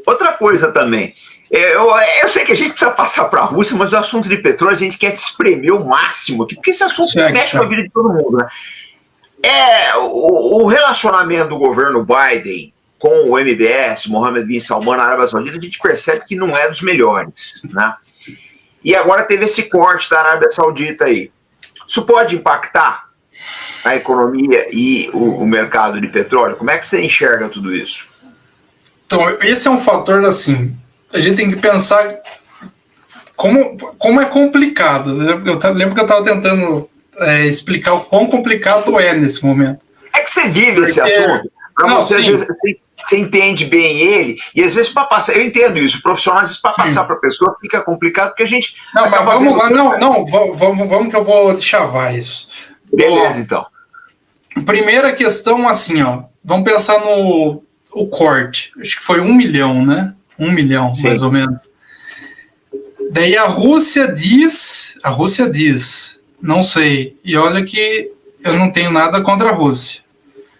Outra coisa também, eu sei que a gente precisa passar para a Rússia, mas o assunto de petróleo a gente quer espremer o máximo aqui, porque esse assunto mexe com a vida de todo mundo, né? O relacionamento do governo Biden com o MBS, Mohammed bin Salman, na Arábia Saudita, a gente percebe que não é dos melhores, né? E agora teve esse corte da Arábia Saudita aí. Isso pode impactar a economia e o mercado de petróleo? Como é que você enxerga tudo isso? Então, esse é um fator, assim, a gente tem que pensar como é complicado. Eu lembro que eu estava tentando explicar o quão complicado é nesse momento. É que você vive esse assunto. Você, às vezes, você entende bem ele, e às vezes para passar, eu entendo isso, profissionais, às vezes para passar para a pessoa fica complicado, porque a gente... Não, mas vamos lá, vamos que eu vou deschavar isso. Beleza, então. Primeira questão, assim, ó, vamos pensar no corte, acho que foi 1 milhão, né? 1 milhão, sim, mais ou menos. Daí a Rússia diz, não sei, e olha que eu não tenho nada contra a Rússia,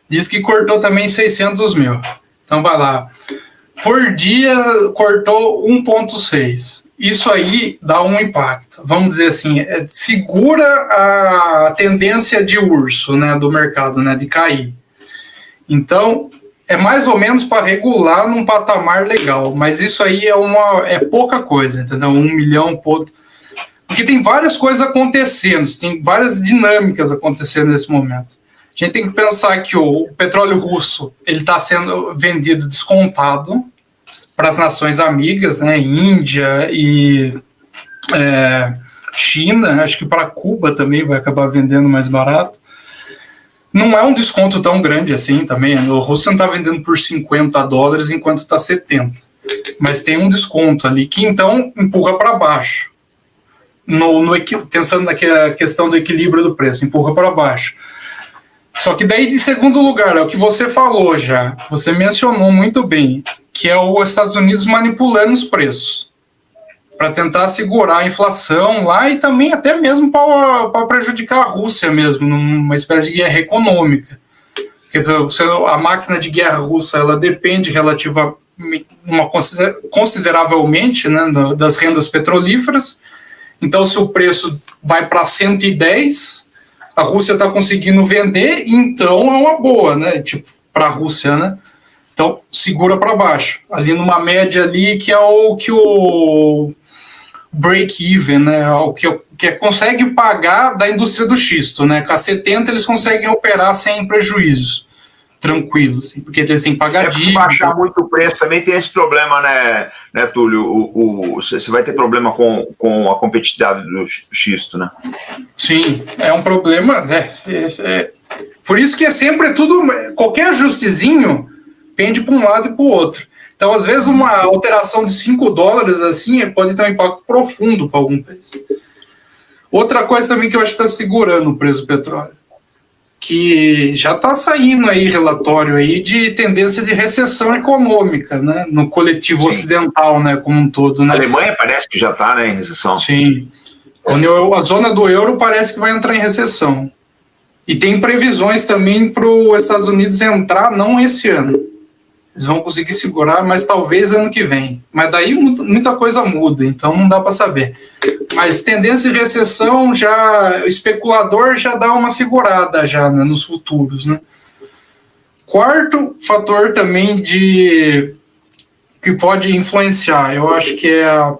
diz que cortou também 600 mil. Então vai lá. Por dia cortou 1,6. Isso aí dá um impacto. Vamos dizer assim, segura a tendência de urso, né, do mercado, né, de cair. Então, é mais ou menos para regular num patamar legal. Mas isso aí é pouca coisa, entendeu? 1 milhão, porque tem várias coisas acontecendo, tem várias dinâmicas acontecendo nesse momento. A gente tem que pensar que o petróleo russo ele está sendo vendido descontado para as nações amigas, né, Índia e China, acho que para Cuba também vai acabar vendendo mais barato. Não é um desconto tão grande assim também, o russo não está vendendo por $50 enquanto está 70, mas tem um desconto ali que então empurra para baixo, pensando naquela questão do equilíbrio do preço, empurra para baixo. Só que daí, de segundo lugar, é o que você falou já, você mencionou muito bem, que é os Estados Unidos manipulando os preços para tentar segurar a inflação lá e também até mesmo para prejudicar a Rússia mesmo, numa espécie de guerra econômica. Quer dizer, a máquina de guerra russa ela depende consideravelmente, né, das rendas petrolíferas. Então, se o preço vai para 110, a Rússia está conseguindo vender, então é uma boa, né? Tipo, para a Rússia, né? Então, segura para baixo. Ali numa média ali, que é o que o break-even, né? O que consegue pagar da indústria do xisto, né? Com a 70 eles conseguem operar sem prejuízos. Tranquilo, assim, porque eles têm que pagar dívida. Baixar muito o preço também tem esse problema, né Túlio? Você vai ter problema com a competitividade do xisto, né? Sim, é um problema. Por isso que sempre tudo, qualquer ajustezinho pende para um lado e para o outro. Então, às vezes, uma alteração de $5 assim pode ter um impacto profundo para algum país. Outra coisa também que eu acho que está segurando o preço do petróleo, que já está saindo aí relatório aí de tendência de recessão econômica, né, no coletivo Sim. ocidental, né, como um todo. Né? A Alemanha parece que já está, né, em recessão. Sim. A zona do euro parece que vai entrar em recessão. E tem previsões também para os Estados Unidos entrar, não esse ano. Eles vão conseguir segurar, mas talvez ano que vem. Mas daí muita coisa muda, então não dá para saber. Mas tendência de recessão, o especulador já dá uma segurada já, né, nos futuros. Né? Quarto fator também que pode influenciar, eu acho que é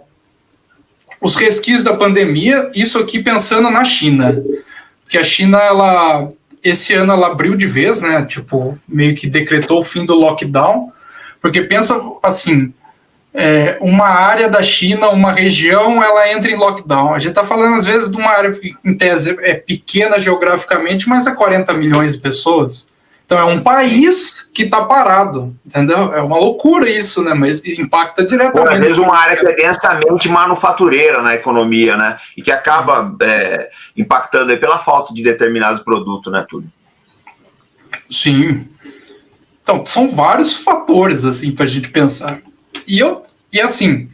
os resquícios da pandemia, isso aqui pensando na China. Porque a China, esse ano ela abriu de vez, né? Tipo, meio que decretou o fim do lockdown. Porque pensa assim, uma área da China, uma região, ela entra em lockdown. A gente está falando às vezes de uma área que em tese é pequena geograficamente, mas é 40 milhões de pessoas. Então é um país que está parado, entendeu? É uma loucura isso, né? Mas impacta diretamente. Às vezes uma área que é densamente manufatureira na economia, né? E que acaba impactando aí pela falta de determinados produtos, né, Túlio? Sim. Então, são vários fatores, assim, para a gente pensar. E assim,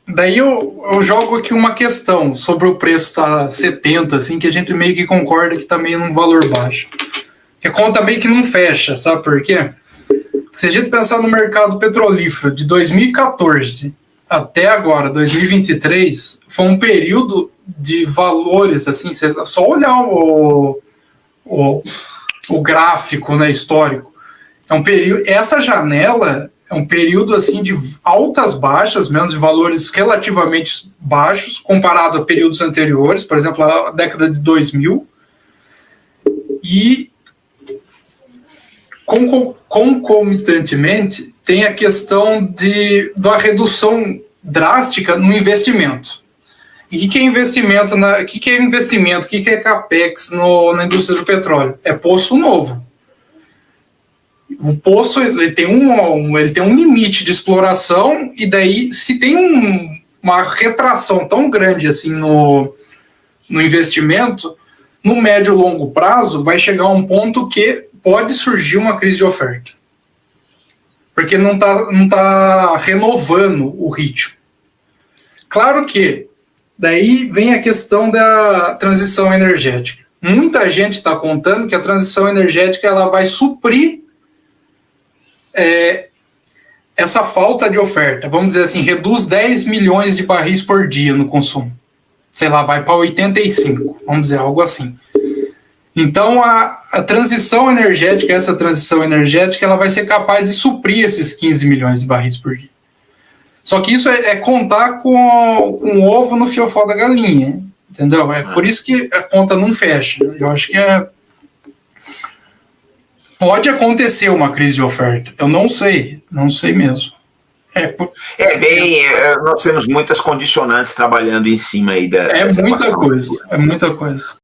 daí eu jogo aqui uma questão sobre o preço tá 70, assim, que a gente meio que concorda que tá meio num valor baixo. Que a conta meio que não fecha, sabe por quê? Se a gente pensar no mercado petrolífero de 2014 até agora, 2023, foi um período de valores, assim, só olhar o gráfico, né, histórico. É um período, essa janela é um período assim de altas baixas, mesmo de valores relativamente baixos, comparado a períodos anteriores, por exemplo, a década de 2000, e concomitantemente tem a questão da redução drástica no investimento. E o que é investimento? O que é investimento? O que é capex na indústria do petróleo? É poço novo. O poço ele tem um limite de exploração, e daí, se tem uma retração tão grande assim no investimento, no médio e longo prazo, vai chegar a um ponto que pode surgir uma crise de oferta. Porque não tá renovando o ritmo. Claro que daí vem a questão da transição energética. Muita gente está contando que a transição energética ela vai suprir essa falta de oferta. Vamos dizer assim, reduz 10 milhões de barris por dia no consumo. Sei lá, vai para 85, vamos dizer, algo assim. Então, a transição energética, essa transição energética, ela vai ser capaz de suprir esses 15 milhões de barris por dia. Só que isso é contar com o ovo no fiofó da galinha, entendeu? É por isso que a conta não fecha. Eu acho que pode acontecer uma crise de oferta. Eu não sei mesmo. Nós temos muitas condicionantes trabalhando em cima aí da. É muita coisa.